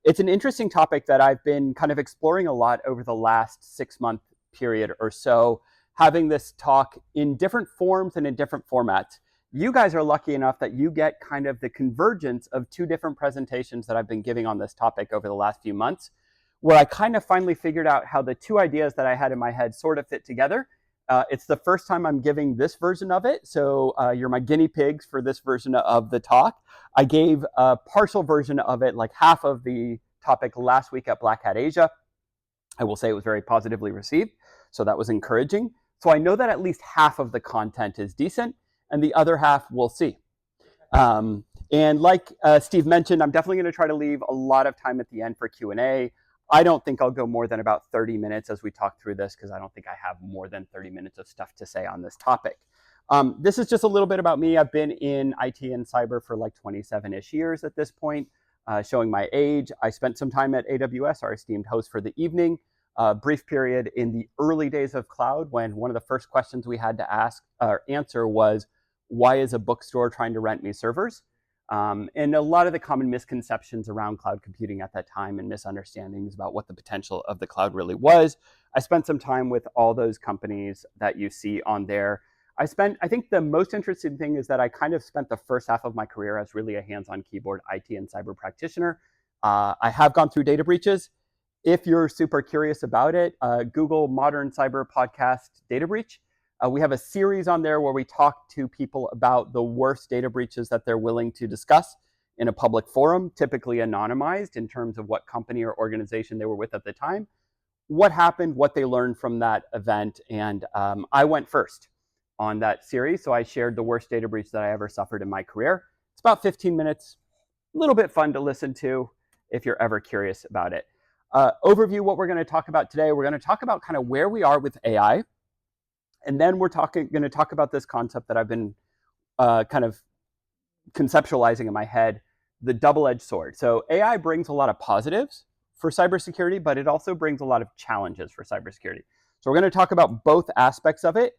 It's an interesting topic that I've been kind of exploring a lot over the last 6-month period or so, having this talk in different forms and in different formats. You guys are lucky enough that you get kind of the convergence of two different presentations that I've been giving on this topic over the last few months, where I kind of finally figured out how the two ideas that I had in my head sort of fit together. It's the first time I'm giving this version of it, so you're my guinea pigs for this version of the talk. I gave a partial version of it, like half of the topic, last week at Black Hat Asia. I will say it was very positively received, so that was encouraging. So I know that at least half of the content is decent, and the other half we'll see. And like Steve mentioned, I'm definitely going to try to leave a lot of time at the end for Q&A. I don't think I'll go more than about 30 minutes as we talk through this, because I don't think I have more than 30 minutes of stuff to say on this topic. This is just a little bit about me. I've been in IT and cyber for like 27-ish years at this point, showing my age. I spent some time at AWS, our esteemed host for the evening, a brief period in the early days of cloud, when one of the first questions we had to ask or answer was, why is a bookstore trying to rent me servers? And a lot of the common misconceptions around cloud computing at that time and misunderstandings about what the potential of the cloud really was. I spent some time with all those companies that you see on there. I think the most interesting thing is that I kind of spent the first half of my career as really a hands-on keyboard IT and cyber practitioner. I have gone through data breaches. If you're super curious about it, Google Modern Cyber Podcast Data Breach. We have a series on there where we talk to people about the worst data breaches that they're willing to discuss in a public forum, typically anonymized in terms of what company or organization they were with at the time, what happened, what they learned from that event. And I went first on that series, so I shared the worst data breach that I ever suffered in my career. It's about 15 minutes, a little bit fun to listen to if you're ever curious about it. Overview, what we're going to talk about today, we're going to talk about kind of where we are with AI. And then we're going to talk about this concept that I've been kind of conceptualizing in my head, the double-edged sword. So AI brings a lot of positives for cybersecurity, but it also brings a lot of challenges for cybersecurity. So we're going to talk about both aspects of it,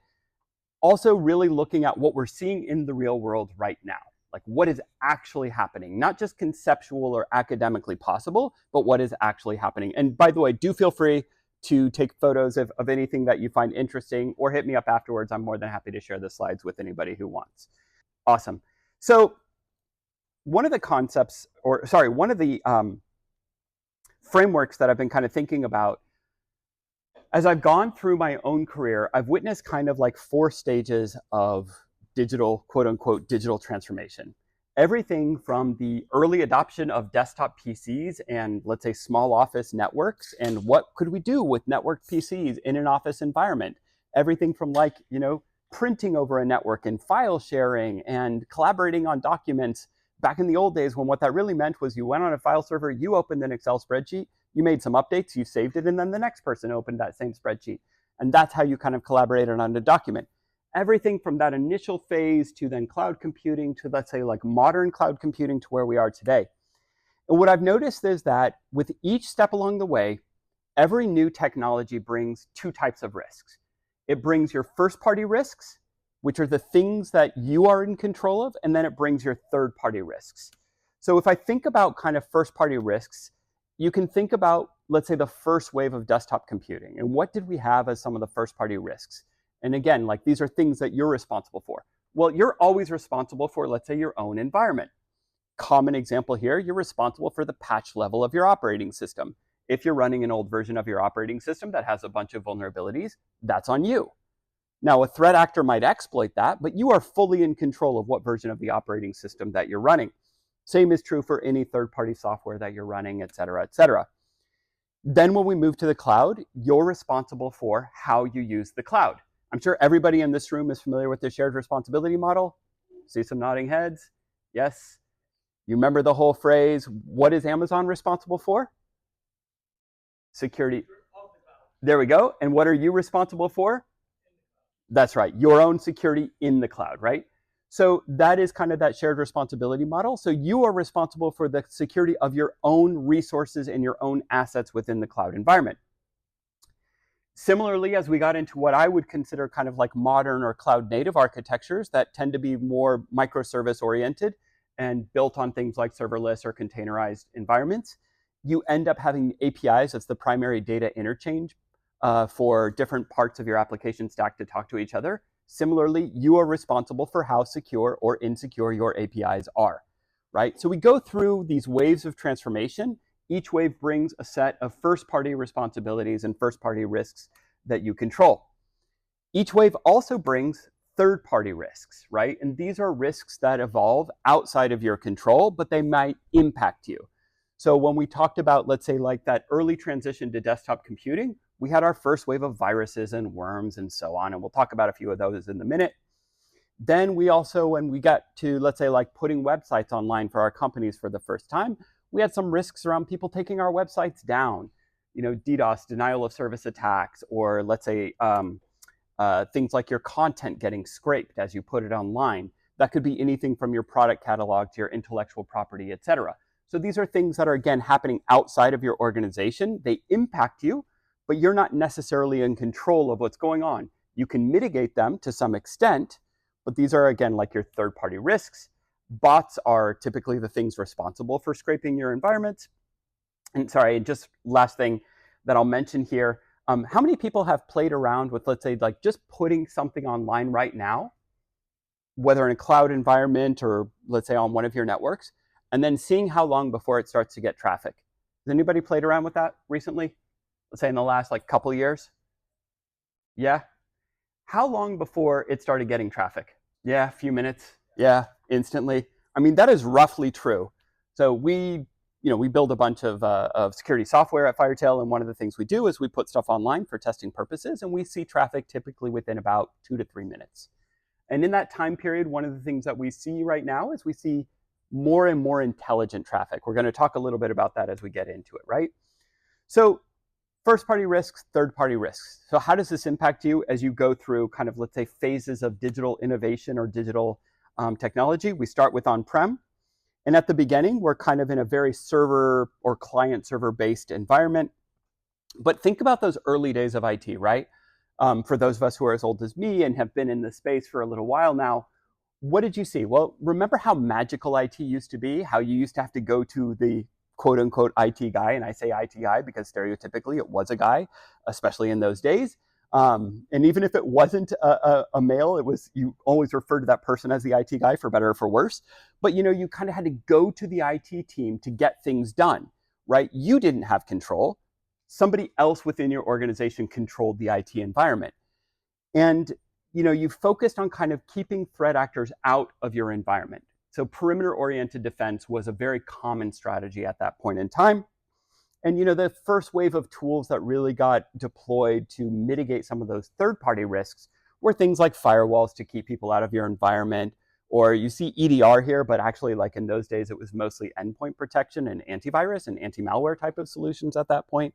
also really looking at what we're seeing in the real world right now, like what is actually happening, not just conceptual or academically possible, but what is actually happening. And by the way, do feel free to take photos of anything that you find interesting, or hit me up afterwards. I'm more than happy to share the slides with anybody who wants. Awesome. So one of the concepts, one of the frameworks that I've been kind of thinking about as I've gone through my own career, I've witnessed kind of like 4 stages of digital, quote unquote, digital transformation. Everything from the early adoption of desktop PCs and, let's say, small office networks, and what could we do with networked PCs in an office environment. Everything from like, printing over a network and file sharing and collaborating on documents back in the old days, when what that really meant was you went on a file server, you opened an Excel spreadsheet, you made some updates, you saved it, and then the next person opened that same spreadsheet. And that's how you kind of collaborated on a document. Everything from that initial phase to then cloud computing to, let's say, like modern cloud computing to where we are today. And what I've noticed is that with each step along the way, every new technology brings 2 types of risks. It brings your first-party risks, which are the things that you are in control of, and then it brings your third-party risks. So if I think about kind of first-party risks, you can think about, let's say, the first wave of desktop computing. And what did we have as some of the first-party risks? And again, like these are things that you're responsible for. Well, you're always responsible for, let's say, your own environment. Common example here, you're responsible for the patch level of your operating system. If you're running an old version of your operating system that has a bunch of vulnerabilities, that's on you. Now, a threat actor might exploit that, but you are fully in control of what version of the operating system that you're running. Same is true for any third-party software that you're running, et cetera, et cetera. Then when we move to the cloud, you're responsible for how you use the cloud. I'm sure everybody in this room is familiar with the shared responsibility model. See some nodding heads. Yes. You remember the whole phrase, what is Amazon responsible for? Security. There we go. And what are you responsible for? That's right. Your own security in the cloud, right? So that is kind of that shared responsibility model. So you are responsible for the security of your own resources and your own assets within the cloud environment. Similarly, as we got into what I would consider kind of like modern or cloud native architectures that tend to be more microservice oriented and built on things like serverless or containerized environments, you end up having APIs as the primary data interchange for different parts of your application stack to talk to each other. Similarly, you are responsible for how secure or insecure your APIs are, right? So we go through these waves of transformation. Each wave brings a set of first-party responsibilities and first-party risks that you control. Each wave also brings third-party risks, right? And these are risks that evolve outside of your control, but they might impact you. So when we talked about, let's say, like that early transition to desktop computing, we had our first wave of viruses and worms and so on, and we'll talk about a few of those in a minute. Then we also, when we got to, let's say, like putting websites online for our companies for the first time, we had some risks around people taking our websites down, DDoS, denial of service attacks, or let's say things like your content getting scraped as you put it online. That could be anything from your product catalog to your intellectual property, et cetera. So these are things that are, again, happening outside of your organization. They impact you, but you're not necessarily in control of what's going on. You can mitigate them to some extent, but these are, again, like your third-party risks. Bots are typically the things responsible for scraping your environment. And sorry, just last thing that I'll mention here, how many people have played around with, let's say, like just putting something online right now, whether in a cloud environment or let's say on one of your networks, and then seeing how long before it starts to get traffic? Has anybody played around with that recently? Let's say in the last like couple of years? Yeah? How long before it started getting traffic? Yeah, a few minutes. Yeah, instantly. I mean, that is roughly true. So we build a bunch of security software at Firetail, and one of the things we do is we put stuff online for testing purposes, and we see traffic typically within about 2 to 3 minutes. And in that time period, one of the things that we see right now is we see more and more intelligent traffic. We're going to talk a little bit about that as we get into it, right? So first-party risks, third-party risks. So how does this impact you as you go through kind of, let's say, phases of digital innovation or digital technology? We start with on-prem. And at the beginning, we're kind of in a very server or client server-based environment. But think about those early days of IT, right? For those of us who are as old as me and have been in this space for a little while now, what did you see? Well, remember how magical IT used to be? How you used to have to go to the quote unquote IT guy, and I say IT guy because stereotypically it was a guy, especially in those days. And even if it wasn't a male, it was, you always referred to that person as the IT guy, for better or for worse. But you kind of had to go to the IT team to get things done, right? You didn't have control. Somebody else within your organization controlled the IT environment. And you focused on kind of keeping threat actors out of your environment. So perimeter-oriented defense was a very common strategy at that point in time. And the first wave of tools that really got deployed to mitigate some of those third-party risks were things like firewalls to keep people out of your environment, or you see EDR here, but actually like in those days, it was mostly endpoint protection and antivirus and anti-malware type of solutions at that point.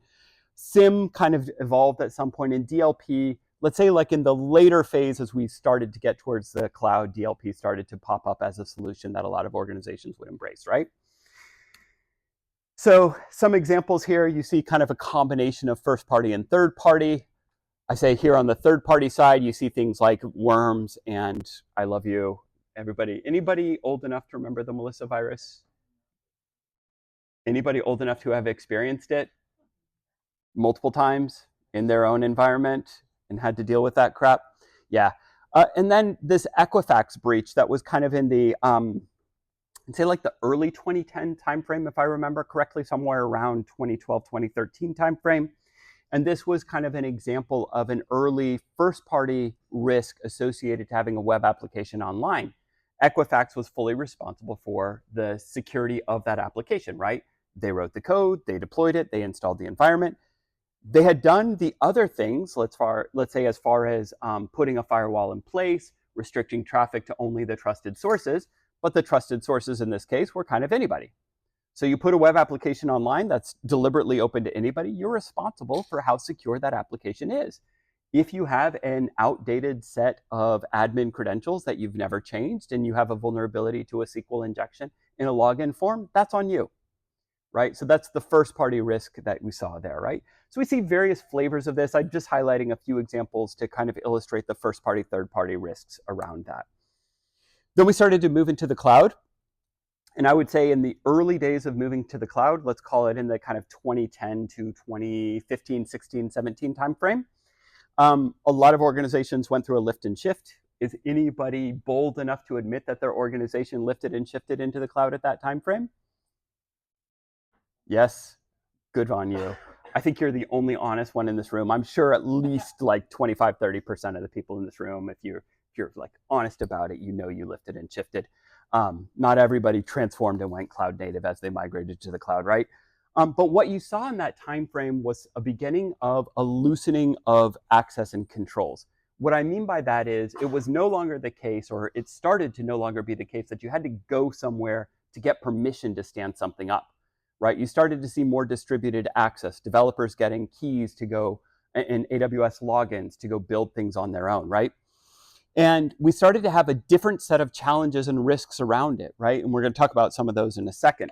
SIM kind of evolved at some point in DLP. Let's say like in the later phase, as we started to get towards the cloud, DLP started to pop up as a solution that a lot of organizations would embrace, right? So some examples here, you see kind of a combination of first party and third party. I say here on the third party side, you see things like worms and I love you, everybody. Anybody old enough to remember the Melissa virus? Anybody old enough to have experienced it multiple times in their own environment and had to deal with that crap? Yeah. And then this Equifax breach that was kind of in the, say like the early 2010 timeframe, if I remember correctly, somewhere around 2012, 2013 timeframe. And this was kind of an example of an early first-party risk associated to having a web application online. Equifax was fully responsible for the security of that application, right? They wrote the code, they deployed it, they installed the environment. They had done the other things, let's say as far as putting a firewall in place, restricting traffic to only the trusted sources, but the trusted sources in this case were kind of anybody. So you put a web application online that's deliberately open to anybody, you're responsible for how secure that application is. If you have an outdated set of admin credentials that you've never changed and you have a vulnerability to a SQL injection in a login form, that's on you, right? So that's the first party risk that we saw there, right? So we see various flavors of this. I'm just highlighting a few examples to kind of illustrate the first party, third party risks around that. Then we started to move into the cloud. And I would say in the early days of moving to the cloud, let's call it in the kind of 2010 to 2015, 16, 17 timeframe, a lot of organizations went through a lift and shift. Is anybody bold enough to admit that their organization lifted and shifted into the cloud at that time frame? Yes, good on you. I think you're the only honest one in this room. I'm sure at least like 25, 30% of the people in this room, if you're like honest about it, you know you lifted and shifted. Not everybody transformed and went cloud native as they migrated to the cloud, right? But what you saw in that time frame was a beginning of a loosening of access and controls. What I mean by that is it was no longer the case, or it started to no longer be the case, that you had to go somewhere to get permission to stand something up, right? You started to see more distributed access, developers getting keys to go and AWS logins to go build things on their own, right? And we started to have a different set of challenges and risks around it, right? And we're going to talk about some of those in a second.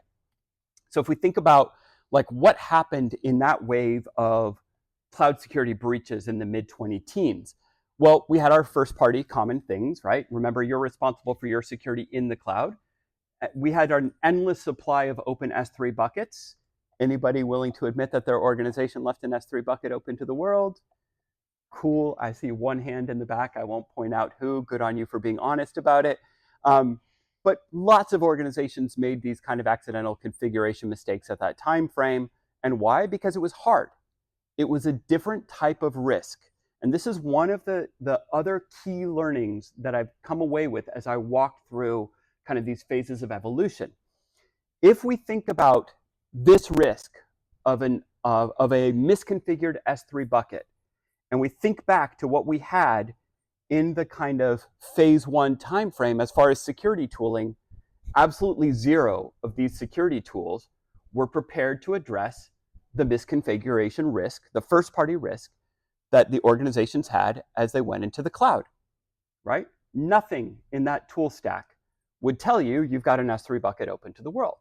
So if we think about like what happened in that wave of cloud security breaches in the mid-20 teens, well, we had our first party common things, right? Remember, you're responsible for your security in the cloud. We had an endless supply of open S3 buckets. Anybody willing to admit that their organization left an S3 bucket open to the world? Cool. I see one hand in the back. I won't point out who. Good on you for being honest about it. But lots of organizations made these kind of accidental configuration mistakes at that time frame. And why? Because it was hard. It was a different type of risk. And this is one of the other key learnings that I've come away with as I walked through kind of these phases of evolution. If we think about this risk of a misconfigured S3 bucket, and we think back to what we had in the kind of phase one timeframe as far as security tooling, absolutely zero of these security tools were prepared to address the misconfiguration risk, the first party risk that the organizations had as they went into the cloud, right? Nothing in that tool stack would tell you you've got an S3 bucket open to the world.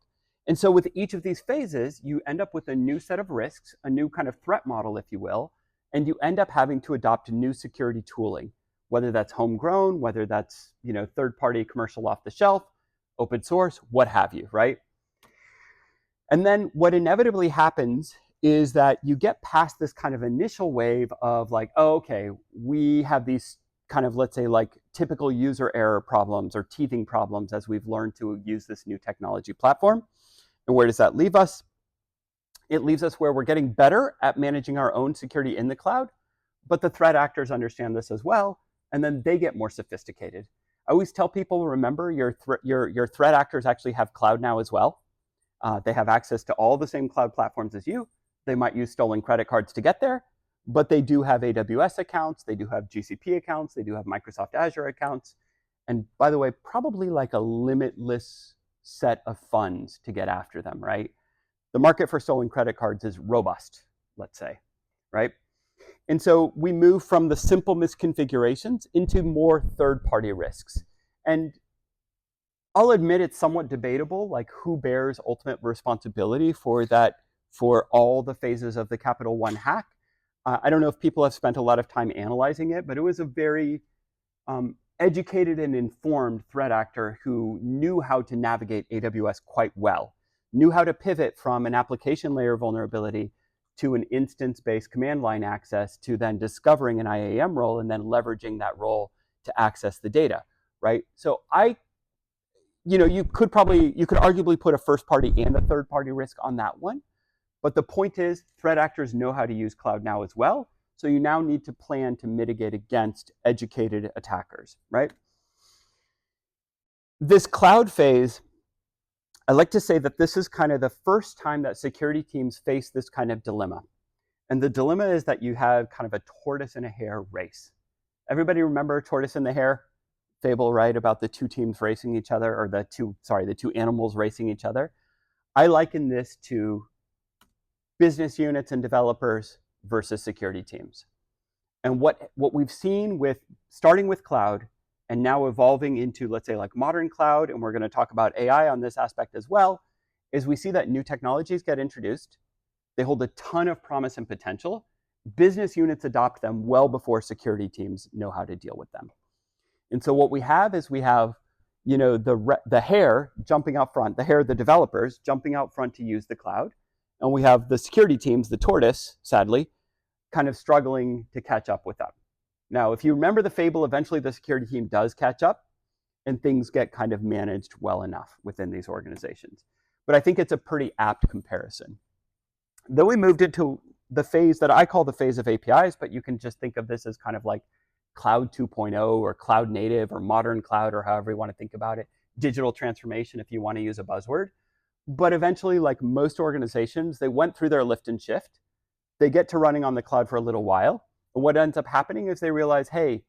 And so with each of these phases, you end up with a new set of risks, a new kind of threat model, if you will, and you end up having to adopt new security tooling, whether that's homegrown, whether that's third-party commercial off the shelf, open source, what have you, right? And then what inevitably happens is that you get past this kind of initial wave of like, oh, okay, we have these kind of, let's say, like typical user error problems or teething problems as we've learned to use this new technology platform. And where does that leave us? It leaves us where we're getting better at managing our own security in the cloud, but the threat actors understand this as well, and then they get more sophisticated. I always tell people, remember, your threat actors actually have cloud now as well. They have access to all the same cloud platforms as you. They might use stolen credit cards to get there, but they do have AWS accounts, they do have GCP accounts, they do have Microsoft Azure accounts, and by the way, probably like a limitless set of funds to get after them, right? The market for stolen credit cards is robust, let's say, right? And so we move from the simple misconfigurations into more third-party risks. And I'll admit it's somewhat debatable, like who bears ultimate responsibility for that, for all the phases of the Capital One hack. I don't know if people have spent a lot of time analyzing it, but it was a very educated and informed threat actor who knew how to navigate AWS quite well, knew how to pivot from an application layer vulnerability to an instance-based command line access to then discovering an IAM role and then leveraging that role to access the data, right? So you could arguably put a first party and a third party risk on that one. But the point is, threat actors know how to use cloud now as well. So you now need to plan to mitigate against educated attackers, right? This cloud phase, I like to say that this is kind of the first time that security teams face this kind of dilemma. And the dilemma is that you have kind of a tortoise and a hare race. Everybody remember tortoise and the hare fable, right? About the two teams racing each other, or the two animals racing each other. I liken this to business units and developers versus security teams. And what we've seen with starting with cloud and now evolving into, let's say, like modern cloud, and we're going to talk about AI on this aspect as well, is we see that new technologies get introduced. They hold a ton of promise and potential. Business units adopt them well before security teams know how to deal with them. And so what we have is the hare jumping out front, the developers jumping out front to use the cloud. And we have the security teams, the tortoise, sadly, kind of struggling to catch up with them. Now, if you remember the fable, eventually the security team does catch up and things get kind of managed well enough within these organizations. But I think it's a pretty apt comparison. Then we moved into the phase that I call the phase of APIs, but you can just think of this as kind of like cloud 2.0 or cloud native or modern cloud, or however you want to think about it, digital transformation if you want to use a buzzword. But eventually, like most organizations, they went through their lift and shift. They get to running on the cloud for a little while. And what ends up happening is they realize, hey,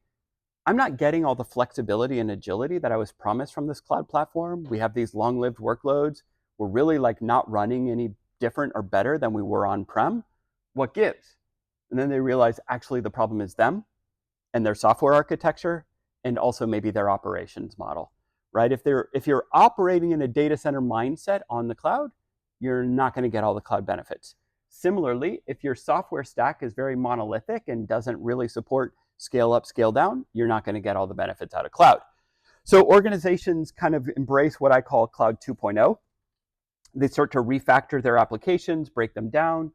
I'm not getting all the flexibility and agility that I was promised from this cloud platform. We have these long-lived workloads. We're really like not running any different or better than we were on-prem. What gives? And then they realize actually the problem is them and their software architecture, and also maybe their operations model, right? If you're operating in a data center mindset on the cloud, you're not going to get all the cloud benefits. Similarly, if your software stack is very monolithic and doesn't really support scale up, scale down, you're not going to get all the benefits out of cloud. So organizations kind of embrace what I call cloud 2.0. They start to refactor their applications, break them down,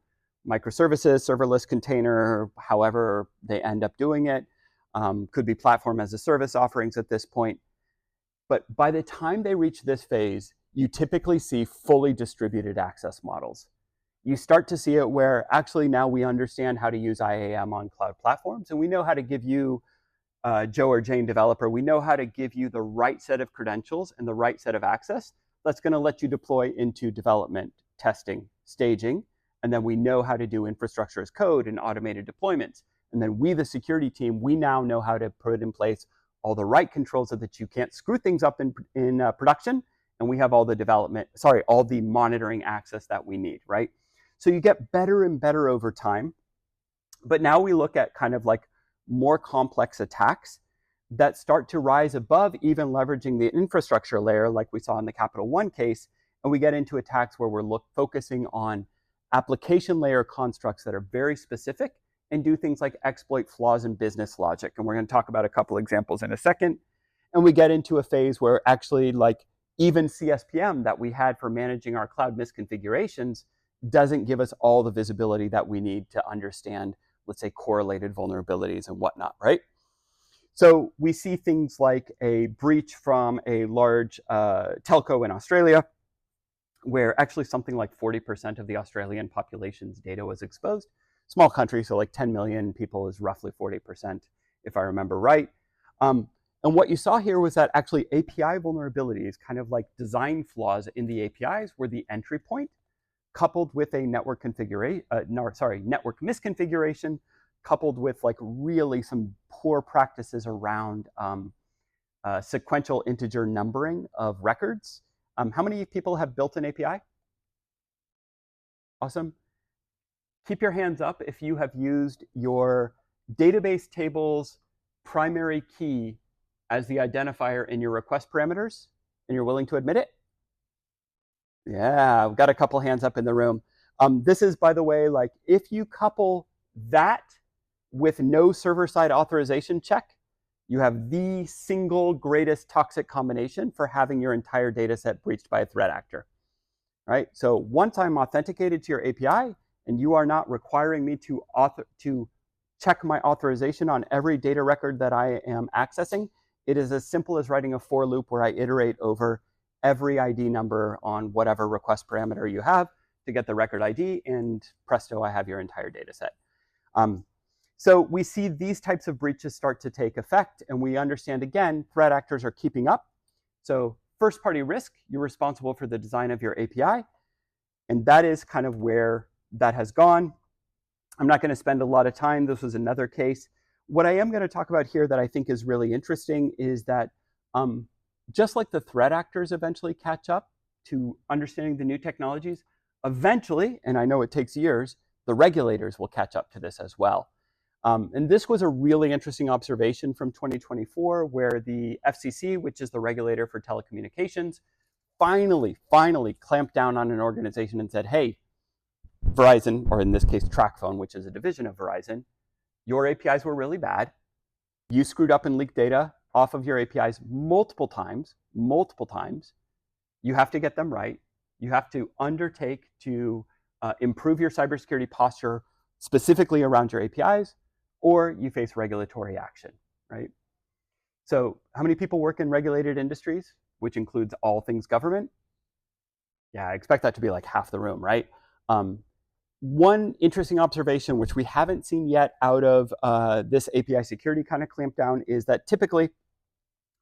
microservices, serverless container, however they end up doing it. Could be platform as a service offerings at this point. But by the time they reach this phase, you typically see fully distributed access models. You start to see it where actually now we understand how to use IAM on cloud platforms, and we know how to give you, Joe or Jane developer, we know how to give you the right set of credentials and the right set of access that's going to let you deploy into development, testing, staging, and then we know how to do infrastructure as code and automated deployments. And then we, the security team, we now know how to put in place all the right controls so that you can't screw things up in production. And we have all the monitoring access that we need, right? So you get better and better over time. But now we look at kind of like more complex attacks that start to rise above even leveraging the infrastructure layer like we saw in the Capital One case. And we get into attacks where we're focusing on application layer constructs that are very specific and do things like exploit flaws in business logic. And we're going to talk about a couple examples in a second. And we get into a phase where actually like even CSPM that we had for managing our cloud misconfigurations doesn't give us all the visibility that we need to understand, let's say, correlated vulnerabilities and whatnot, right? So we see things like a breach from a large telco in Australia, where actually something like 40% of the Australian population's data was exposed. Small country, so like 10 million people is roughly 40%, if I remember right. And what you saw here was that actually API vulnerabilities, kind of like design flaws in the APIs, were the entry point, coupled with a network misconfiguration, coupled with like really some poor practices around sequential integer numbering of records. How many people have built an API? Awesome. Keep your hands up if you have used your database table's primary key as the identifier in your request parameters, and you're willing to admit it? Yeah, I've got a couple hands up in the room. This is, by the way, like if you couple that with no server-side authorization check, you have the single greatest toxic combination for having your entire data set breached by a threat actor, right? So once I'm authenticated to your API and you are not requiring me to check my authorization on every data record that I am accessing, it is as simple as writing a for loop where I iterate over every ID number on whatever request parameter you have to get the record ID, and presto, I have your entire data set. So we see these types of breaches start to take effect, and we understand, again, threat actors are keeping up. So first-party risk, you're responsible for the design of your API, and that is kind of where that has gone. I'm not going to spend a lot of time. This was another case. What I am going to talk about here that I think is really interesting is that just like the threat actors eventually catch up to understanding the new technologies, eventually, and I know it takes years, the regulators will catch up to this as well. And this was a really interesting observation from 2024, where the FCC, which is the regulator for telecommunications, finally clamped down on an organization and said, hey, Verizon, or in this case, TracFone, which is a division of Verizon, your APIs were really bad. You screwed up and leaked data off of your APIs multiple times, you have to get them right. You have to undertake to improve your cybersecurity posture specifically around your APIs, or you face regulatory action, right? So how many people work in regulated industries, which includes all things government? Yeah, I expect that to be like half the room, right? One interesting observation, which we haven't seen yet out of this API security kind of clampdown, is that typically,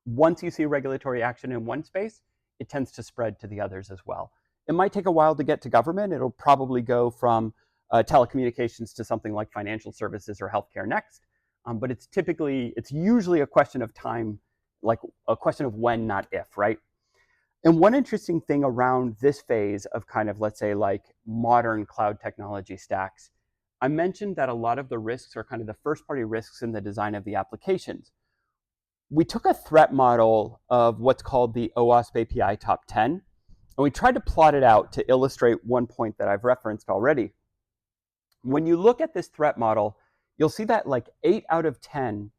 once you see regulatory action in one space, it tends to spread to the others as well. It might take a while to get to government. It'll probably go from telecommunications to something like financial services or healthcare next. But it's usually a question of time, like a question of when, not if, right? And one interesting thing around this phase of kind of, let's say, like modern cloud technology stacks, I mentioned that a lot of the risks are kind of the first party risks in the design of the applications. We took a threat model of what's called the OWASP API top 10, and we tried to plot it out to illustrate one point that I've referenced already. When you look at this threat model, you'll see that like 8 out of 10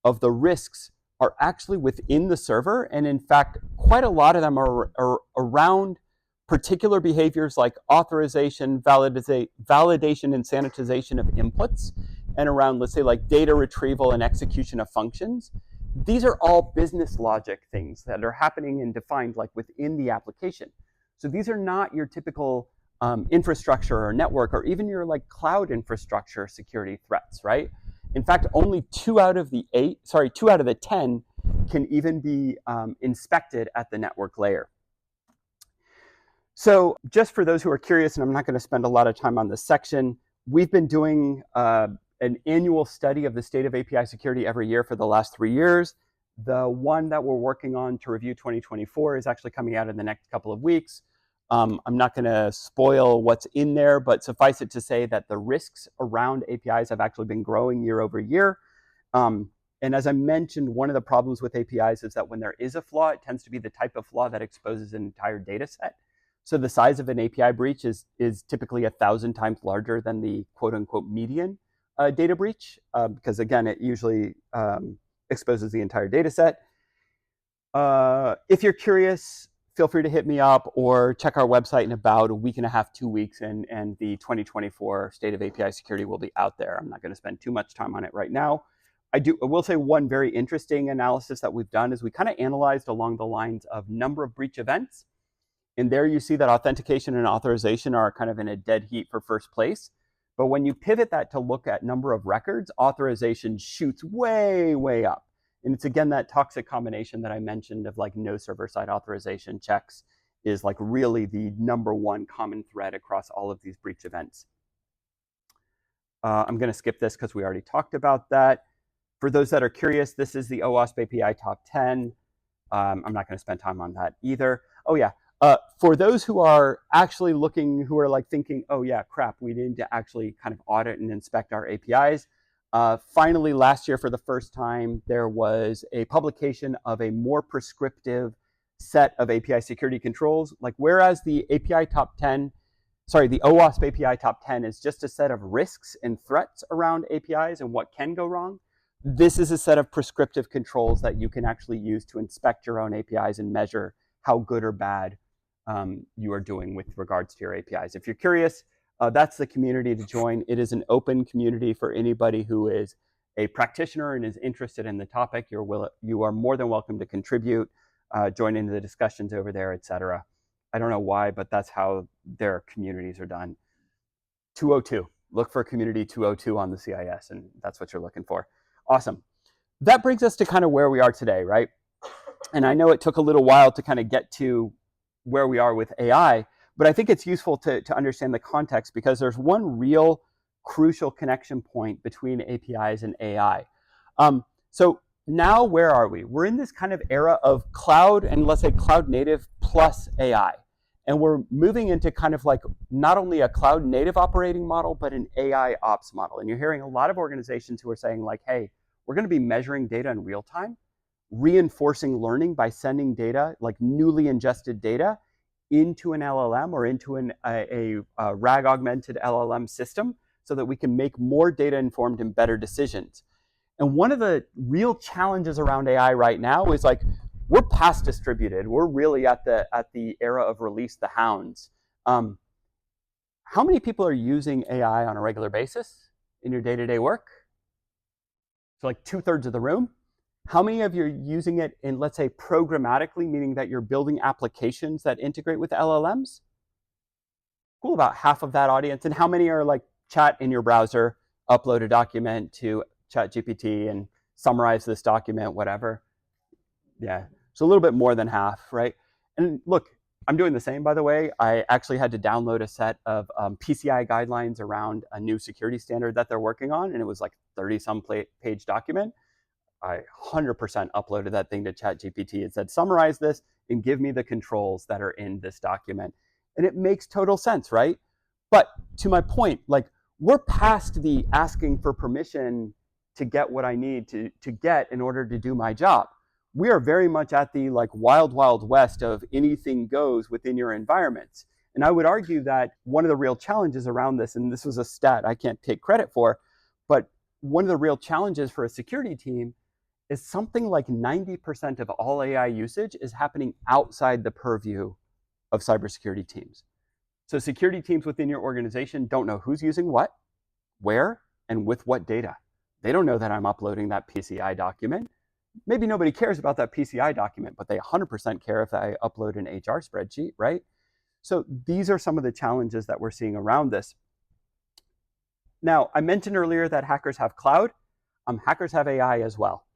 of the risks are actually within the server. And in fact, quite a lot of them are around particular behaviors like authorization, validation, and sanitization of inputs, and around, let's say, like data retrieval and execution of functions. These are all business logic things that are happening and defined like within the application. So these are not your typical infrastructure or network or even your like cloud infrastructure security threats, right? In fact, only 2 out of the 10 can even be inspected at the network layer. So just for those who are curious, and I'm not going to spend a lot of time on this section, we've been doing an annual study of the state of API security every year for the last 3 years. The one that we're working on to review 2024 is actually coming out in the next couple of weeks. I'm not going to spoil what's in there, but suffice it to say that the risks around APIs have actually been growing year over year. And as I mentioned, one of the problems with APIs is that when there is a flaw, it tends to be the type of flaw that exposes an entire data set. So the size of an API breach is typically 1,000 times larger than the quote unquote median data breach, because again, it usually exposes the entire data set. If you're curious, feel free to hit me up or check our website in about a week and a half, 2 weeks, and the 2024 State of API Security will be out there. I'm not going to spend too much time on it right now. I will say one very interesting analysis that we've done is we kind of analyzed along the lines of number of breach events. And there you see that authentication and authorization are kind of in a dead heat for first place. But when you pivot that to look at number of records, authorization shoots way, way up. And it's again that toxic combination that I mentioned of like no server-side authorization checks is like really the number one common thread across all of these breach events. I'm going to skip this because we already talked about that. For those that are curious, this is the OWASP API top 10. I'm not going to spend time on that either. Oh yeah, for those who are actually looking, who are like thinking, oh yeah, crap, we need to actually kind of audit and inspect our APIs. Finally, last year, for the first time, there was a publication of a more prescriptive set of API security controls. Like, whereas the OWASP API top 10 is just a set of risks and threats around APIs and what can go wrong, this is a set of prescriptive controls that you can actually use to inspect your own APIs and measure how good or bad you are doing with regards to your APIs. If you're curious, that's the community to join. It is an open community for anybody who is a practitioner and is interested in the topic. You are more than welcome to contribute, join into the discussions over there, etc. I don't know why, but that's how their communities are done. 202. Look for community 202 on the CIS, and that's what you're looking for. Awesome. That brings us to kind of where we are today, right? And I know it took a little while to kind of get to where we are with AI, but I think it's useful to understand the context because there's one real crucial connection point between APIs and AI. So now where are we? We're in this kind of era of cloud and let's say cloud native plus AI. And we're moving into kind of like not only a cloud native operating model, but an AI ops model. And you're hearing a lot of organizations who are saying like, hey, we're going to be measuring data in real time, reinforcing learning by sending data, like newly ingested data, into an LLM or into a RAG augmented LLM system so that we can make more data informed and better decisions. And one of the real challenges around AI right now is like, we're past distributed. We're really at the era of release the hounds. How many people are using AI on a regular basis in your day-to-day work? So like 2/3 of the room. How many of you are using it in, let's say, programmatically, meaning that you're building applications that integrate with LLMs? Cool, about half of that audience. And how many are like chat in your browser, upload a document to ChatGPT and summarize this document, whatever? Yeah, so a little bit more than half, right? And look, I'm doing the same, by the way. I actually had to download a set of PCI guidelines around a new security standard that they're working on, and it was like 30-some page document. I 100% uploaded that thing to ChatGPT. It said, summarize this and give me the controls that are in this document. And it makes total sense, right? But to my point, like, we're past the asking for permission to get what I need to get in order to do my job. We are very much at the like wild, wild west of anything goes within your environments. And I would argue that one of the real challenges around this, and this was a stat I can't take credit for, but one of the real challenges for a security team is something like 90% of all AI usage is happening outside the purview of cybersecurity teams. So security teams within your organization don't know who's using what, where, and with what data. They don't know that I'm uploading that PCI document. Maybe nobody cares about that PCI document, but they 100% care if I upload an HR spreadsheet, right? So these are some of the challenges that we're seeing around this. Now, I mentioned earlier that hackers have cloud. Hackers have AI as well.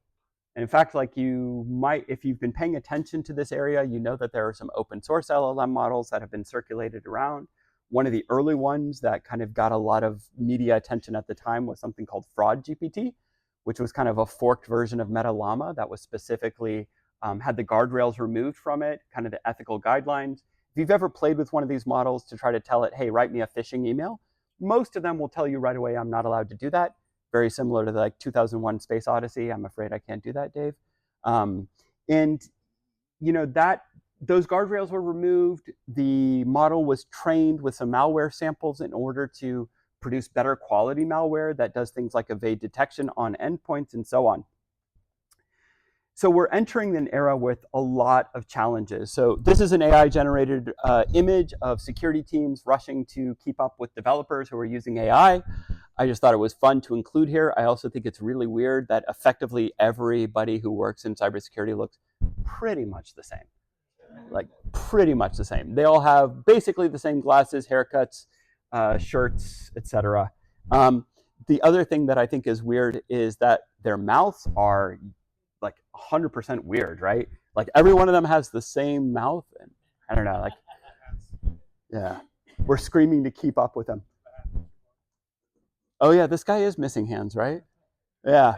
And in fact, like you might, if you've been paying attention to this area, you know that there are some open source LLM models that have been circulated around. One of the early ones that kind of got a lot of media attention at the time was something called Fraud GPT, which was kind of a forked version of Meta Llama that was specifically had the guardrails removed from it, kind of the ethical guidelines. If you've ever played with one of these models to try to tell it, hey, write me a phishing email, most of them will tell you right away, I'm not allowed to do that. Very similar to the like 2001 Space Odyssey. I'm afraid I can't do that, Dave. And you know that those guardrails were removed. The model was trained with some malware samples in order to produce better quality malware that does things like evade detection on endpoints and so on. So we're entering an era with a lot of challenges. So this is an AI-generated image of security teams rushing to keep up with developers who are using AI. I just thought it was fun to include here. I also think it's really weird that effectively everybody who works in cybersecurity looks pretty much the same. Like pretty much the same. They all have basically the same glasses, haircuts, shirts, etc. The other thing that I think is weird is that their mouths are like 100% weird, right? Like every one of them has the same mouth, and I don't know, like, yeah, we're screaming to keep up with them. Oh yeah, this guy is missing hands, right? Yeah.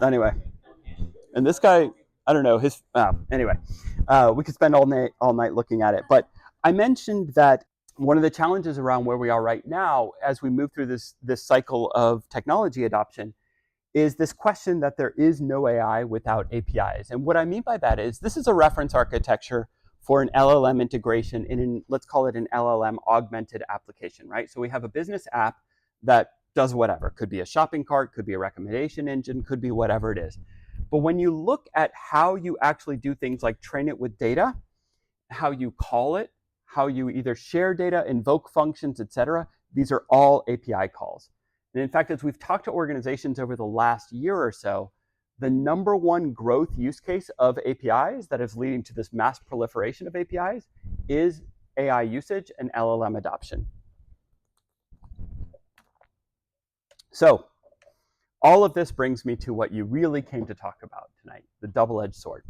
Anyway, and this guy, I don't know, anyway, we could spend all night looking at it. But I mentioned that one of the challenges around where we are right now, as we move through this cycle of technology adoption, is this question that there is no AI without APIs. And what I mean by that is this is a reference architecture for an LLM integration in let's call it an LLM augmented application, right? So we have a business app that does whatever. Could be a shopping cart, could be a recommendation engine, could be whatever it is. But when you look at how you actually do things like train it with data, how you call it, how you either share data, invoke functions, etc., these are all API calls. And in fact, as we've talked to organizations over the last year or so, the number one growth use case of APIs that is leading to this mass proliferation of APIs is AI usage and LLM adoption. So all of this brings me to what you really came to talk about tonight, the double-edged sword.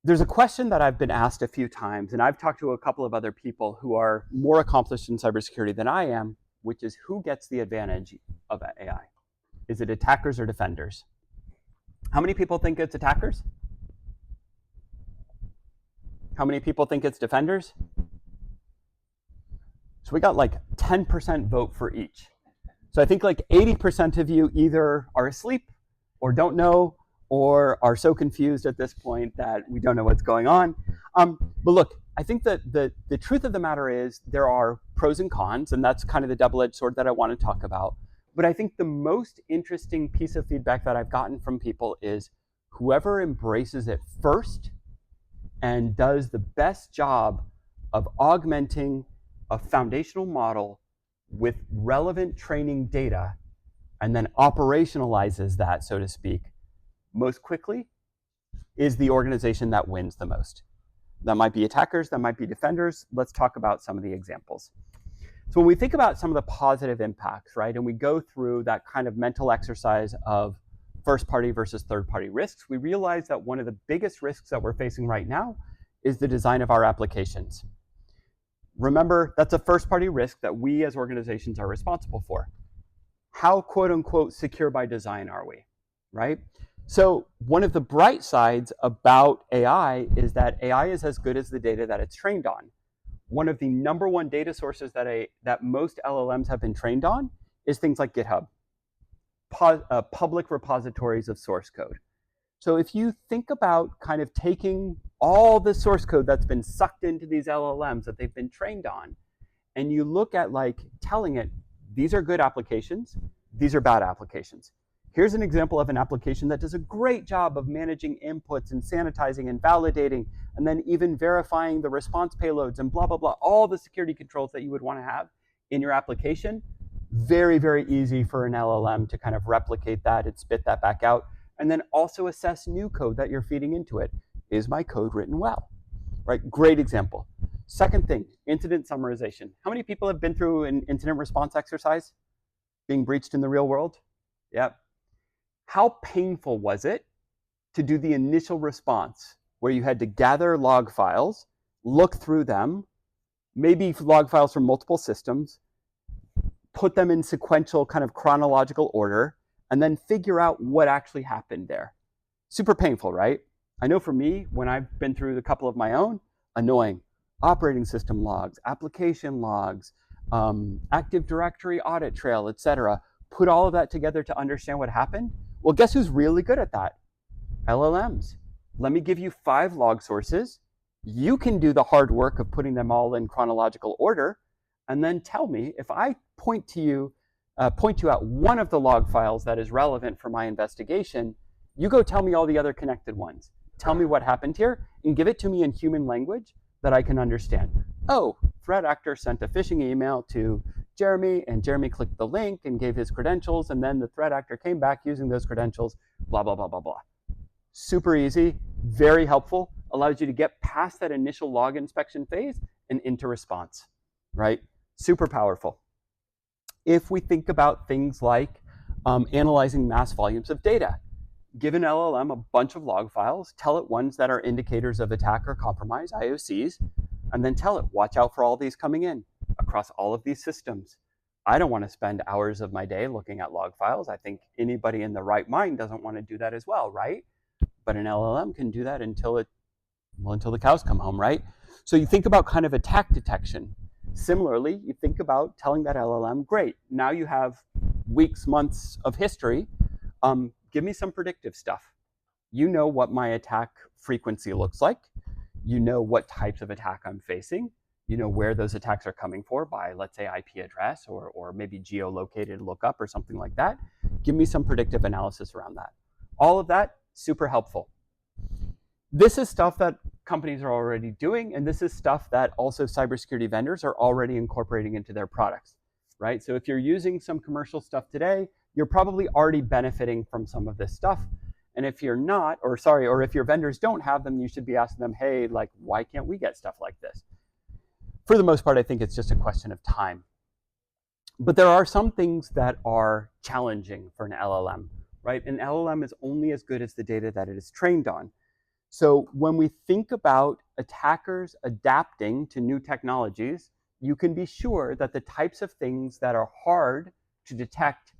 There's a question that I've been asked a few times, and I've talked to a couple of other people who are more accomplished in cybersecurity than I am, which is who gets the advantage of AI? Is it attackers or defenders? How many people think it's attackers? How many people think it's defenders? So we got like 10% vote for each. So I think like 80% of you either are asleep or don't know or are so confused at this point that we don't know what's going on. But look, I think that the truth of the matter is there are pros and cons, and that's kind of the double-edged sword that I want to talk about. But I think the most interesting piece of feedback that I've gotten from people is whoever embraces it first and does the best job of augmenting a foundational model with relevant training data and then operationalizes that, so to speak, most quickly is the organization that wins the most. That might be attackers, that might be defenders. Let's talk about some of the examples. So when we think about some of the positive impacts, right, and we go through that kind of mental exercise of first party versus third party risks, we realize that one of the biggest risks that we're facing right now is the design of our applications. Remember, that's a first party risk that we as organizations are responsible for. How quote unquote secure by design are we, right? So one of the bright sides about AI is that AI is as good as the data that it's trained on. One of the number one data sources that most LLMs have been trained on is things like GitHub, public repositories of source code. So if you think about kind of taking all the source code that's been sucked into these LLMs that they've been trained on, and you look at like telling it, these are good applications, these are bad applications. Here's an example of an application that does a great job of managing inputs and sanitizing and validating, and then even verifying the response payloads and blah, blah, blah, all the security controls that you would want to have in your application. Very, very easy for an LLM to kind of replicate that and spit that back out, and then also assess new code that you're feeding into it. Is my code written well? Right? Great example. Second thing, incident summarization. How many people have been through an incident response exercise being breached in the real world? Yep. How painful was it to do the initial response where you had to gather log files, look through them, maybe log files from multiple systems, put them in sequential kind of chronological order, and then figure out what actually happened there? Super painful, right? I know for me, when I've been through a couple of my own, annoying. Operating system logs, application logs, Active Directory audit trail, etc. Put all of that together to understand what happened. Well, guess who's really good at that? LLMs. Let me give you 5 log sources. You can do the hard work of putting them all in chronological order, and then tell me if I point you out one of the log files that is relevant for my investigation. You go tell me all the other connected ones. Tell me what happened here, and give it to me in human language that I can understand. Oh, threat actor sent a phishing email to Jeremy, and Jeremy clicked the link and gave his credentials, and then the threat actor came back using those credentials, blah, blah, blah, blah, blah. Super easy, very helpful, allows you to get past that initial log inspection phase and into response, right? Super powerful. If we think about things like analyzing mass volumes of data, give an LLM a bunch of log files, tell it ones that are indicators of attack or compromise, IOCs, and then tell it, watch out for all these coming in across all of these systems. I don't want to spend hours of my day looking at log files. I think anybody in the right mind doesn't want to do that as well, right? But an LLM can do that until the cows come home, right? So you think about kind of attack detection. Similarly, you think about telling that LLM, great, now you have weeks, months of history. Give me some predictive stuff. You know what my attack frequency looks like. You know what types of attack I'm facing. You know where those attacks are coming for by, let's say, IP address or maybe geolocated lookup or something like that. Give me some predictive analysis around that. All of that, super helpful. This is stuff that companies are already doing, and this is stuff that also cybersecurity vendors are already incorporating into their products, right? So if you're using some commercial stuff today, you're probably already benefiting from some of this stuff. And if you're not, or if your vendors don't have them, you should be asking them, hey, like, why can't we get stuff like this? For the most part, I think it's just a question of time. But there are some things that are challenging for an LLM, right? An LLM is only as good as the data that it is trained on. So when we think about attackers adapting to new technologies, you can be sure that the types of things that are hard to detect,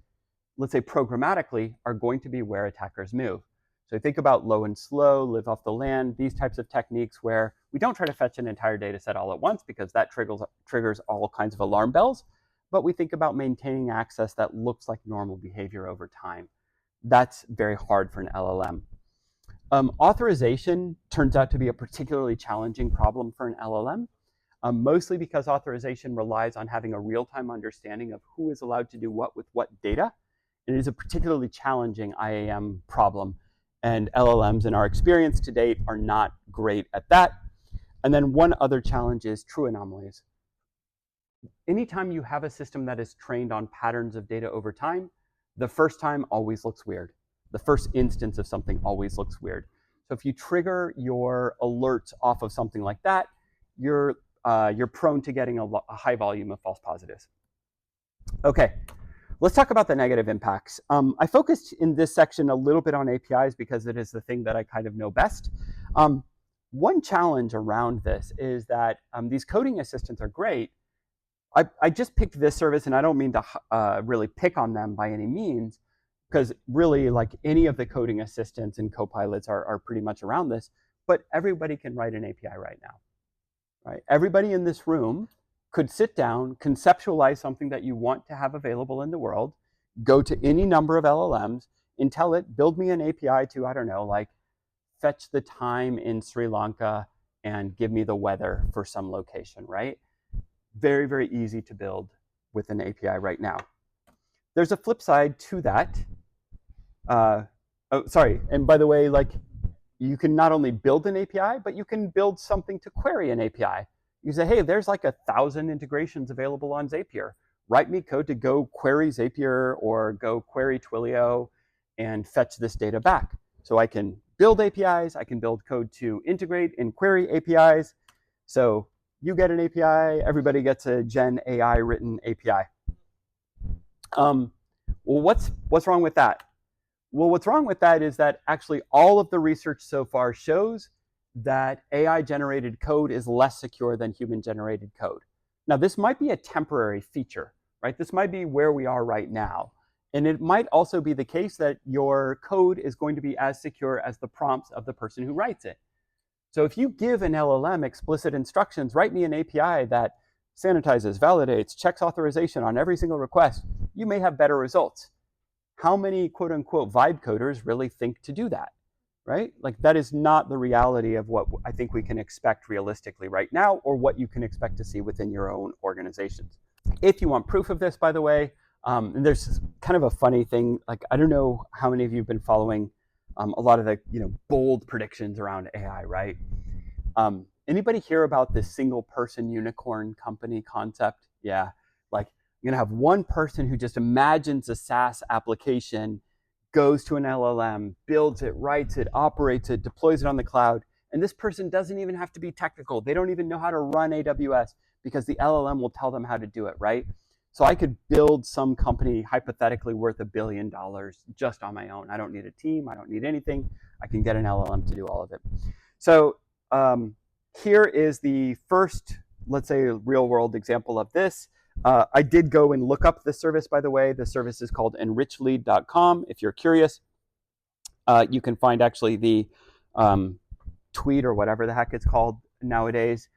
let's say programmatically, are going to be where attackers move. So think about low and slow, live off the land, these types of techniques where we don't try to fetch an entire data set all at once because that triggers all kinds of alarm bells, but we think about maintaining access that looks like normal behavior over time. That's very hard for an LLM. Authorization turns out to be a particularly challenging problem for an LLM. mostly because authorization relies on having a real-time understanding of who is allowed to do what with what data. It is a particularly challenging IAM problem, and LLMs in our experience to date are not great at that. And then one other challenge is true anomalies. Anytime you have a system that is trained on patterns of data over time, the first time always looks weird. The first instance of something always looks weird. So if you trigger your alerts off of something like that, you're prone to getting a high volume of false positives. Okay, let's talk about the negative impacts. I focused in this section a little bit on APIs because it is the thing that I kind of know best. One challenge around this is that these coding assistants are great. I just picked this service, and I don't mean to really pick on them by any means, because really, like any of the coding assistants and copilots are pretty much around this, but everybody can write an API right now, right? Everybody in this room could sit down, conceptualize something that you want to have available in the world, go to any number of LLMs and tell it, build me an API to, I don't know, like fetch the time in Sri Lanka and give me the weather for some location, right? Very, very easy to build with an API right now. There's a flip side to that. And by the way, like you can not only build an API, but you can build something to query an API. You say, hey, there's like 1,000 integrations available on Zapier. Write me code to go query Zapier or go query Twilio and fetch this data back. So I can build APIs, I can build code to integrate and query APIs. So you get an API, everybody gets a Gen AI written API. Well, what's wrong with that? Well, what's wrong with that is that actually all of the research so far shows that AI generated code is less secure than human generated code. Now, this might be a temporary feature, right? This might be where we are right now. And it might also be the case that your code is going to be as secure as the prompts of the person who writes it. So if you give an LLM explicit instructions, write me an API that sanitizes, validates, checks authorization on every single request, you may have better results. How many quote unquote vibe coders really think to do that, right? Like that is not the reality of what I think we can expect realistically right now, or what you can expect to see within your own organizations. If you want proof of this, by the way, and there's kind of a funny thing, like I don't know how many of you have been following a lot of the bold predictions around AI, right? Anybody hear about this single person unicorn company concept? Yeah, like you're gonna have one person who just imagines a SaaS application, goes to an LLM, builds it, writes it, operates it, deploys it on the cloud, and this person doesn't even have to be technical. They don't even know how to run AWS because the LLM will tell them how to do it, right? So I could build some company hypothetically worth $1 billion just on my own. I don't need a team. I don't need anything. I can get an LLM to do all of it. So here is the first, let's say, real world example of this. I did go and look up the service, by the way. The service is called enrichlead.com. If you're curious, you can find actually the tweet or whatever the heck it's called nowadays.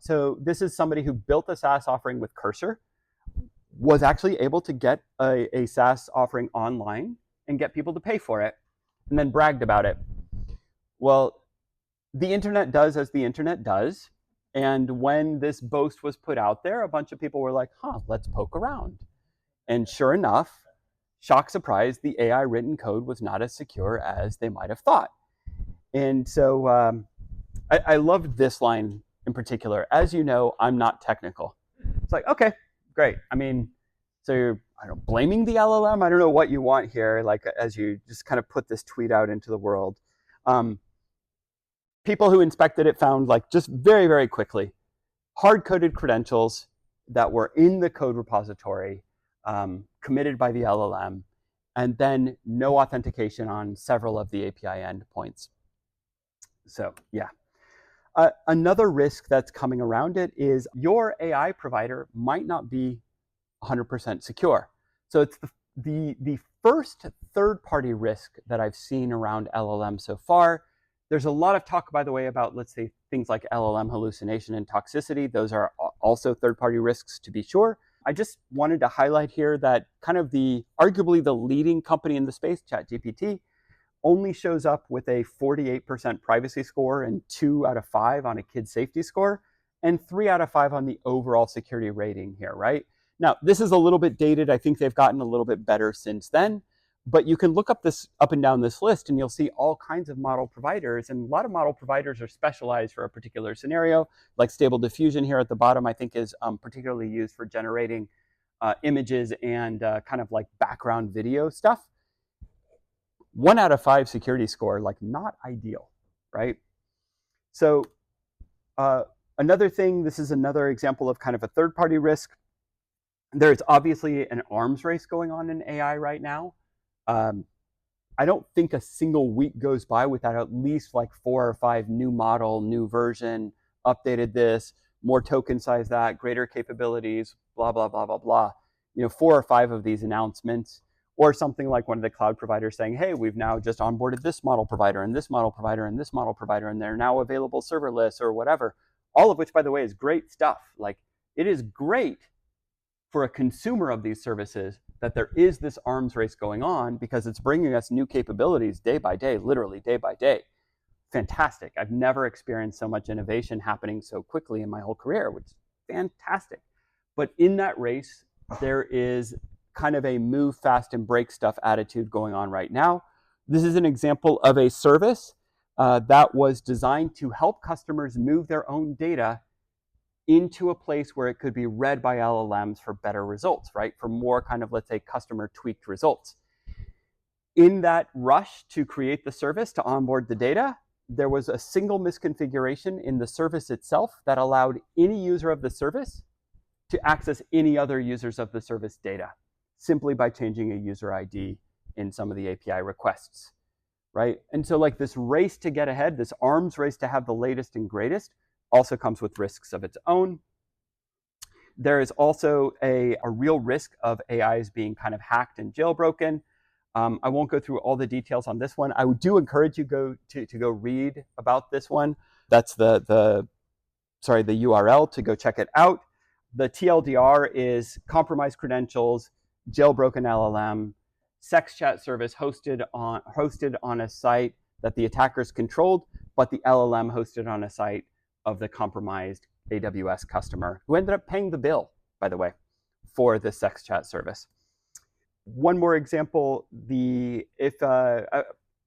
So this is somebody who built a SaaS offering with Cursor, was actually able to get a SaaS offering online and get people to pay for it, and then bragged about it. Well, the internet does as the internet does. And when this boast was put out there, a bunch of people were like, let's poke around. And sure enough, shock surprise, the AI written code was not as secure as they might have thought. And so I loved this line in particular. As you know, I'm not technical. It's like, okay, great. I mean, so you're blaming the LLM? I don't know what you want here, like as you just kind of put this tweet out into the world. People who inspected it found, like, just very, very quickly, hard-coded credentials that were in the code repository committed by the LLM, and then no authentication on several of the API endpoints. So yeah. Another risk that's coming around it is your AI provider might not be 100% secure. So it's the first third-party risk that I've seen around LLM so far. There's a lot of talk, by the way, about, let's say, things like LLM hallucination and toxicity. Those are also third-party risks, to be sure. I just wanted to highlight here that kind of arguably the leading company in the space, ChatGPT, only shows up with a 48% privacy score and 2 out of 5 on a kid safety score. and 3 out of 5 on the overall security rating here, right? Now, this is a little bit dated. I think they've gotten a little bit better since then, but you can look up and down this list and you'll see all kinds of model providers, and a lot of model providers are specialized for a particular scenario, like Stable Diffusion here at the bottom, I think is particularly used for generating images and kind of like background video stuff. 1 out of 5 security score, like not ideal, right? So another thing, this is another example of kind of a third-party risk. There's obviously an arms race going on in AI right now. I don't think a single week goes by without at least like 4 or 5 new model, new version, updated this, more token size that, greater capabilities, blah, blah, blah, blah, blah. 4 or 5 of these announcements, or something like one of the cloud providers saying, hey, we've now just onboarded this model provider and this model provider and this model provider, and they're now available serverless or whatever. All of which, by the way, is great stuff. Like, it is great for a consumer of these services that there is this arms race going on, because it's bringing us new capabilities day by day, literally day by day. Fantastic. I've never experienced so much innovation happening so quickly in my whole career, which is fantastic. But in that race, there is kind of a move fast and break stuff attitude going on right now. This is an example of a service that was designed to help customers move their own data into a place where it could be read by LLMs for better results, right? For more kind of, let's say, customer tweaked results. In that rush to create the service, to onboard the data, there was a single misconfiguration in the service itself that allowed any user of the service to access any other users of the service data, simply by changing a user ID in some of the API requests, right? And so like this race to get ahead, this arms race to have the latest and greatest, also comes with risks of its own. There is also a real risk of AIs being kind of hacked and jailbroken. I won't go through all the details on this one. I do encourage you to go read about this one. That's the URL to go check it out. The TLDR is compromised credentials, jailbroken LLM, sex chat service hosted on a site that the attackers controlled, but the LLM hosted on a site of the compromised AWS customer, who ended up paying the bill, by the way, for the sex chat service. One more example, I'm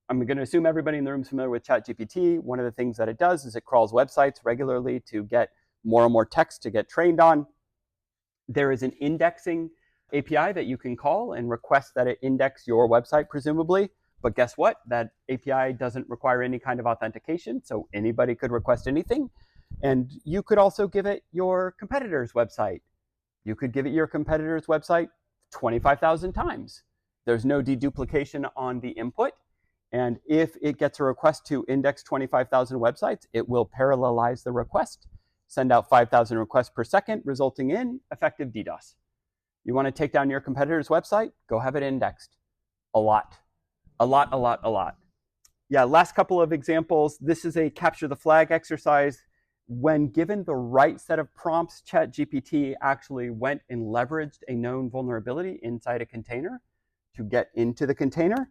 going to assume everybody in the room is familiar with ChatGPT. One of the things that it does is it crawls websites regularly to get more and more text to get trained on. There is an indexing API that you can call and request that it index your website, presumably. But guess what? That API doesn't require any kind of authentication, so anybody could request anything. And you could also give it your competitor's website. You could give it your competitor's website 25,000 times. There's no deduplication on the input. And if it gets a request to index 25,000 websites, it will parallelize the request, send out 5,000 requests per second, resulting in effective DDoS. You want to take down your competitor's website? Go have it indexed. A lot. Yeah, last couple of examples. This is a capture the flag exercise. When given the right set of prompts, ChatGPT actually went and leveraged a known vulnerability inside a container to get into the container.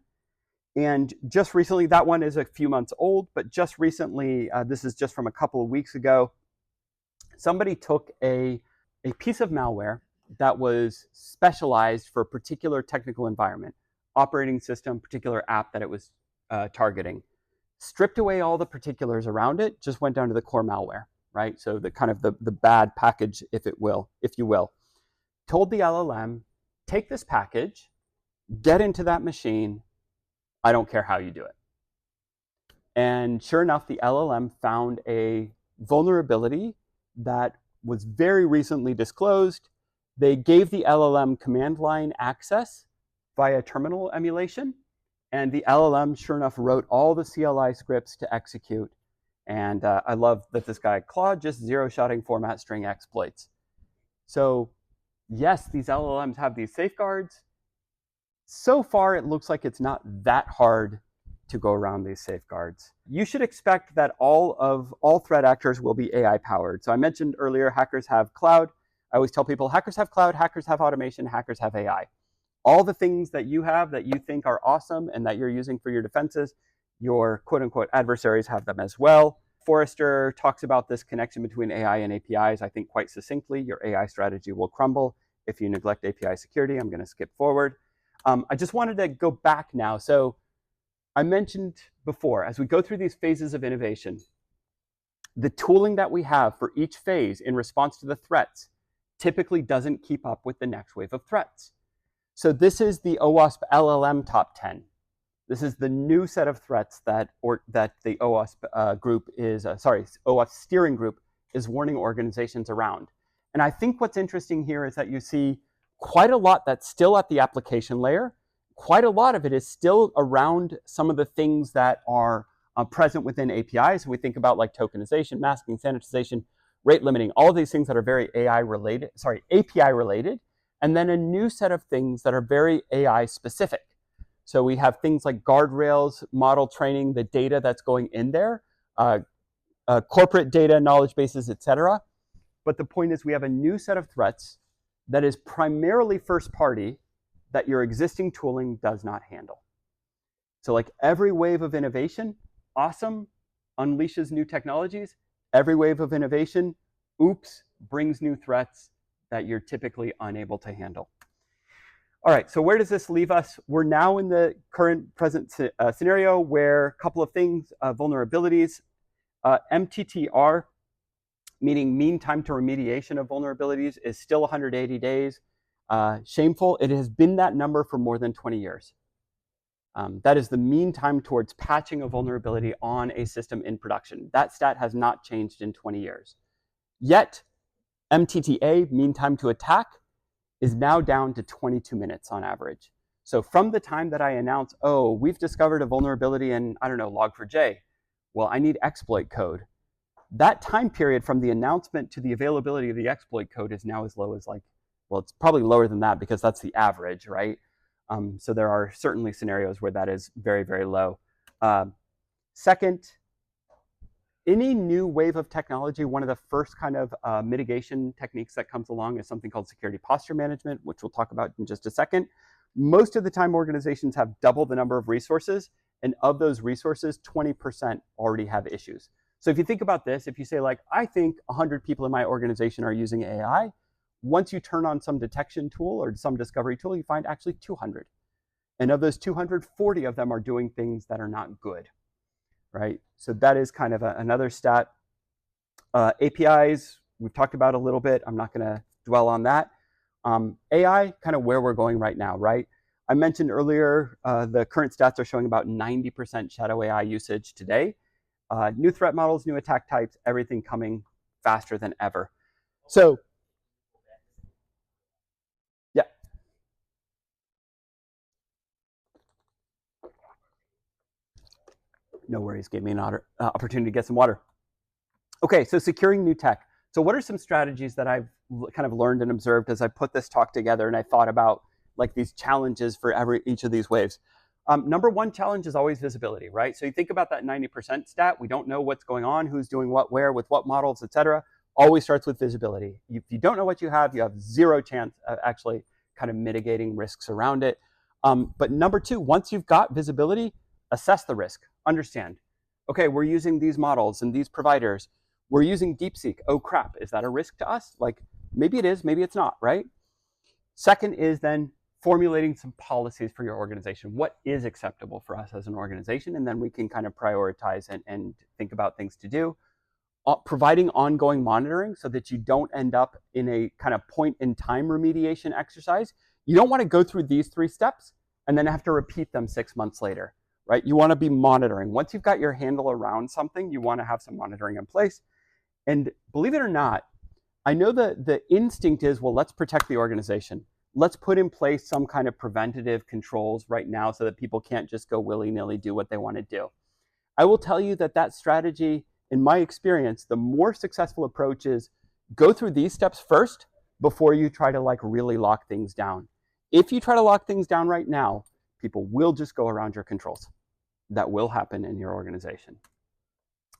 And just recently, that one is a few months old, but just recently, this is just from a couple of weeks ago, somebody took a piece of malware that was specialized for a particular technical environment, operating system, particular app that it was targeting, stripped away all the particulars around it, just went down to the core malware, right? So the kind of the bad package, if you will, told the LLM, take this package, get into that machine, I don't care how you do it. And sure enough, the LLM found a vulnerability that was very recently disclosed. They gave the LLM command line access via terminal emulation, and the LLM, sure enough, wrote all the CLI scripts to execute. And I love that this guy, Claude, just zero-shotting format string exploits. So yes, these LLMs have these safeguards. So far, it looks like it's not that hard to go around these safeguards. You should expect that all threat actors will be AI powered. So I mentioned earlier, hackers have cloud. I always tell people hackers have cloud, hackers have automation, hackers have AI. All the things that you have that you think are awesome and that you're using for your defenses, your quote unquote adversaries have them as well. Forrester talks about this connection between AI and APIs, I think quite succinctly. Your AI strategy will crumble if you neglect API security. I'm going to skip forward. I just wanted to go back now. So I mentioned before, as we go through these phases of innovation, the tooling that we have for each phase in response to the threats typically doesn't keep up with the next wave of threats. So this is the OWASP LLM top 10. This is the new set of threats that the OWASP group is, OWASP steering group is warning organizations around. And I think what's interesting here is that you see quite a lot that's still at the application layer. Quite a lot of it is still around some of the things that are present within APIs. So we think about like tokenization, masking, sanitization, rate limiting, all of these things that are very API related, and then a new set of things that are very AI specific. So we have things like guardrails, model training, the data that's going in there, corporate data, knowledge bases, et cetera. But the point is we have a new set of threats that is primarily first party that your existing tooling does not handle. So like every wave of innovation, awesome, unleashes new technologies. Every wave of innovation, oops, brings new threats that you're typically unable to handle. All right, so where does this leave us? We're now in the present scenario where a couple of things, vulnerabilities, MTTR, meaning mean time to remediation of vulnerabilities, is still 180 days. Shameful, it has been that number for more than 20 years. That is the mean time towards patching a vulnerability on a system in production. That stat has not changed in 20 years. Yet, MTTA, mean time to attack, is now down to 22 minutes on average. So from the time that I announce, oh, we've discovered a vulnerability in, I don't know, Log4j, well, I need exploit code. That time period from the announcement to the availability of the exploit code is now as low as like, well, it's probably lower than that because that's the average, right? So there are certainly scenarios where that is very, very low. Second, any new wave of technology, one of the first kind of mitigation techniques that comes along is something called security posture management, which we'll talk about in just a second. Most of the time, organizations have double the number of resources, and of those resources, 20% already have issues. So if you think about this, if you say like, I think 100 people in my organization are using AI, once you turn on some detection tool or some discovery tool, you find actually 200. And of those 200, 40 of them are doing things that are not good, right? So that is kind of another stat. APIs, we've talked about a little bit. I'm not going to dwell on that. AI, kind of where we're going right now, right? I mentioned earlier, the current stats are showing about 90% shadow AI usage today. New threat models, new attack types, everything coming faster than ever. So, yeah. No worries, gave me an opportunity to get some water. Okay, so securing new tech. So what are some strategies that I've kind of learned and observed as I put this talk together and I thought about like these challenges for each of these waves? Number one challenge is always visibility, right? So you think about that 90% stat. We don't know what's going on, who's doing what, where, with what models, et cetera. Always starts with visibility. If you don't know what you have zero chance of actually kind of mitigating risks around it. But number two, once you've got visibility, assess the risk, understand. Okay, we're using these models and these providers. We're using DeepSeek. Oh crap, is that a risk to us? Like maybe it is, maybe it's not, right? Second is then formulating some policies for your organization. What is acceptable for us as an organization? And then we can kind of prioritize and think about things to do. Providing ongoing monitoring so that you don't end up in a kind of point in time remediation exercise. You don't want to go through these 3 steps and then have to repeat them 6 months later, right? You want to be monitoring. Once you've got your handle around something, you want to have some monitoring in place. And believe it or not, I know that the instinct is, well, let's protect the organization. Let's put in place some kind of preventative controls right now so that people can't just go willy-nilly do what they want to do. I will tell you that strategy, in my experience, the more successful approach is go through these steps first before you try to like really lock things down. If you try to lock things down right now, people will just go around your controls. That will happen in your organization.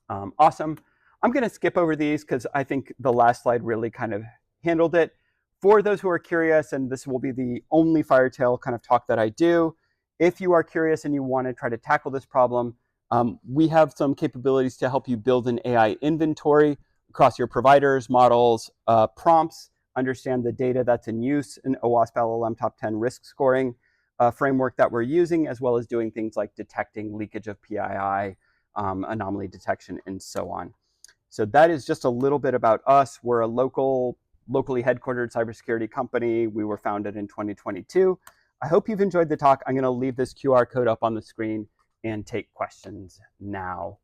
Awesome. I'm going to skip over these because I think the last slide really kind of handled it. For those who are curious, and this will be the only Firetail kind of talk that I do, if you are curious and you want to try to tackle this problem, We have some capabilities to help you build an AI inventory across your providers, models, prompts, understand the data that's in use in OWASP LLM Top 10 risk scoring framework that we're using, as well as doing things like detecting leakage of PII, anomaly detection, and so on. So that is just a little bit about us. We're a locally headquartered cybersecurity company. We were founded in 2022. I hope you've enjoyed the talk. I'm going to leave this QR code up on the screen and take questions now.